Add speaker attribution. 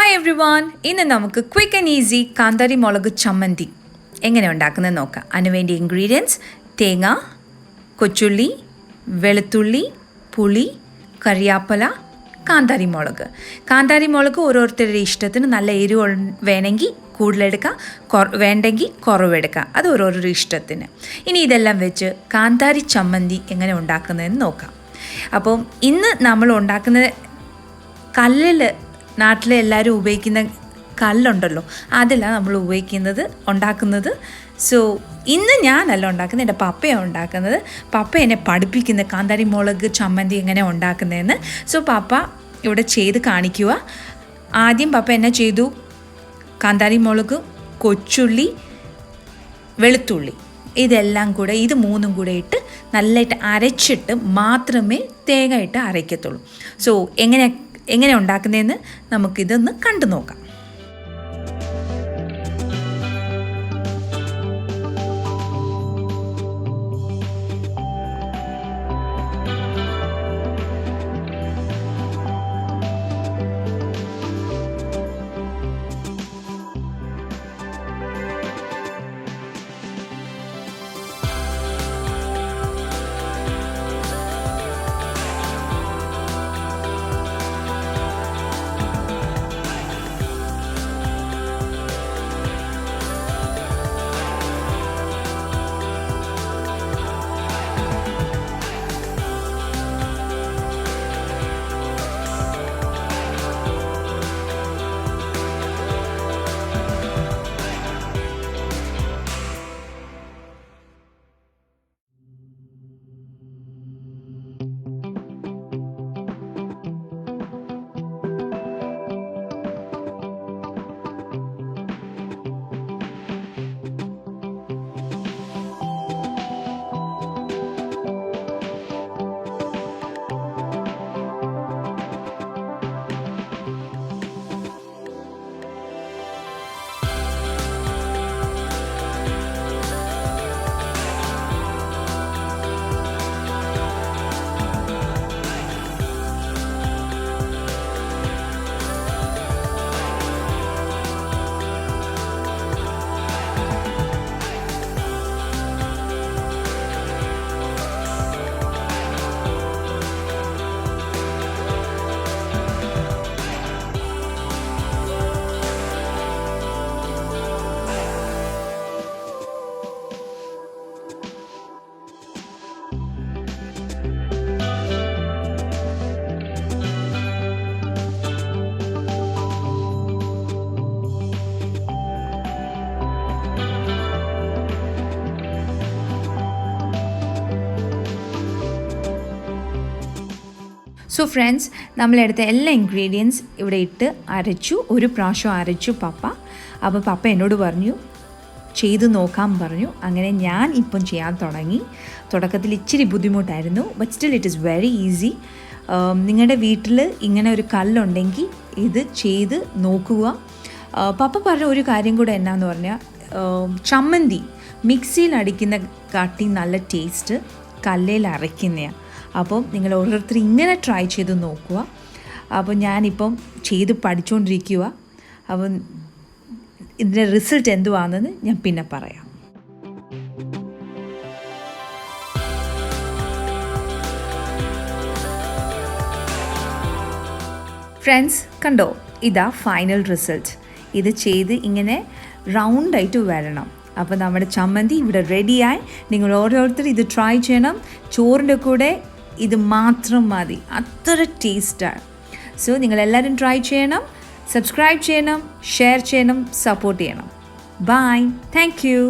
Speaker 1: Hi every one, ഇന്ന് നമുക്ക് quick and easy കാന്താരി മുളക് ചമ്മന്തി എങ്ങനെ ഉണ്ടാക്കുന്നത് നോക്കാം. അതിനുവേണ്ടി ഇൻഗ്രീഡിയൻസ്: തേങ്ങ, കൊച്ചുള്ളി, വെളുത്തുള്ളി, പുളി, കറിവേപ്പില, കാന്താരി മുളക്. കാന്താരി മുളക് ഓരോരുത്തരുടെ ഇഷ്ടത്തിന് നല്ല എരിവ് വേണമെങ്കിൽ കൂടുതലെടുക്കാം, വേണ്ടെങ്കിൽ കുറവെടുക്കാം. അത് ഓരോരുടെ ഇഷ്ടത്തിന്. ഇനി ഇതെല്ലാം വെച്ച് കാന്താരി ചമ്മന്തി എങ്ങനെ ഉണ്ടാക്കുന്നതെന്ന് നോക്കാം. അപ്പം ഇന്ന് നമ്മൾ ഉണ്ടാക്കുന്നത് കല്ലിൽ, നാട്ടിലെ എല്ലാവരും ഉപയോഗിക്കുന്ന കല്ലുണ്ടല്ലോ, അതല്ല നമ്മൾ ഉണ്ടാക്കുന്നത്. സോ ഇന്ന് ഞാനല്ല ഉണ്ടാക്കുന്നത്, എൻ്റെ പപ്പയാണ് ഉണ്ടാക്കുന്നത്. പപ്പ എന്നെ പഠിപ്പിക്കുന്ന കാന്താരി മുളക് ചമ്മന്തി എങ്ങനെ ഉണ്ടാക്കുന്നതെന്ന്. സോ പപ്പ ഇവിടെ ചെയ്ത് കാണിക്കുക. ആദ്യം പപ്പ എന്നെ ചെയ്തു, കാന്താരി മുളക്, കൊച്ചുള്ളി, വെളുത്തുള്ളി, ഇതെല്ലാം കൂടെ, ഇത് മൂന്നും കൂടെ ഇട്ട് നല്ലതായിട്ട് അരച്ചിട്ട് മാത്രമേ തേങ്ങ ഇട്ട് അരയ്ക്കത്തുള്ളൂ. സോ എങ്ങനെ ഉണ്ടാക്കുന്നതെന്ന് നമുക്കിതൊന്ന് കണ്ടു നോക്കാം. സോ ഫ്രണ്ട്സ്, നമ്മളെടുത്ത എല്ലാ ഇൻഗ്രീഡിയൻസ് ഇവിടെ ഇട്ട് അരച്ചു. ഒരു പ്രാവശ്യം അരച്ചു പപ്പ. അപ്പോൾ പപ്പ എന്നോട് പറഞ്ഞു ചെയ്ത് നോക്കാൻ പറഞ്ഞു. അങ്ങനെ ഞാൻ ഇപ്പം ചെയ്യാൻ തുടങ്ങി. തുടക്കത്തിൽ ഇച്ചിരി ബുദ്ധിമുട്ടായിരുന്നു, but still it is very easy. നിങ്ങളുടെ വീട്ടിൽ ഇങ്ങനെ ഒരു കല്ലുണ്ടെങ്കിൽ ഇത് ചെയ്ത് നോക്കുക. പപ്പ പറഞ്ഞ ഒരു കാര്യം കൂടെ എന്നാന്ന് പറഞ്ഞാൽ, ചമ്മന്തി മിക്സിയിൽ അടിക്കുന്ന കാട്ടി നല്ല ടേസ്റ്റ് കല്ലിൽ അരയ്ക്കുന്നതാണ്. അപ്പോൾ നിങ്ങൾ ഓരോരുത്തർ ഇങ്ങനെ ട്രൈ ചെയ്ത് നോക്കുക. അപ്പോൾ ഞാനിപ്പം ചെയ്ത് പഠിച്ചുകൊണ്ടിരിക്കുക. അപ്പം ഇതിൻ്റെ റിസൾട്ട് എന്തുവാണെന്ന് ഞാൻ പിന്നെ പറയാം. ഫ്രണ്ട്സ് കണ്ടോ, ഇതാ ഫൈനൽ റിസൾട്ട്. ഇത് ചെയ്ത് ഇങ്ങനെ റൗണ്ടായിട്ട് വരണം. അപ്പോൾ നമ്മുടെ ചമ്മന്തി ഇവിടെ റെഡിയായി. നിങ്ങൾ ഓരോരുത്തർ ഇത് ട്രൈ ചെയ്യണം. ചോറിൻ്റെ കൂടെ ഇത് മാത്രം മതി, അത്ര ടേസ്റ്റാണ്. സോ നിങ്ങളെല്ലാവരും ട്രൈ ചെയ്യണം, സബ്സ്ക്രൈബ് ചെയ്യണം, ഷെയർ ചെയ്യണം, സപ്പോർട്ട് ചെയ്യണം. Bye, thank U.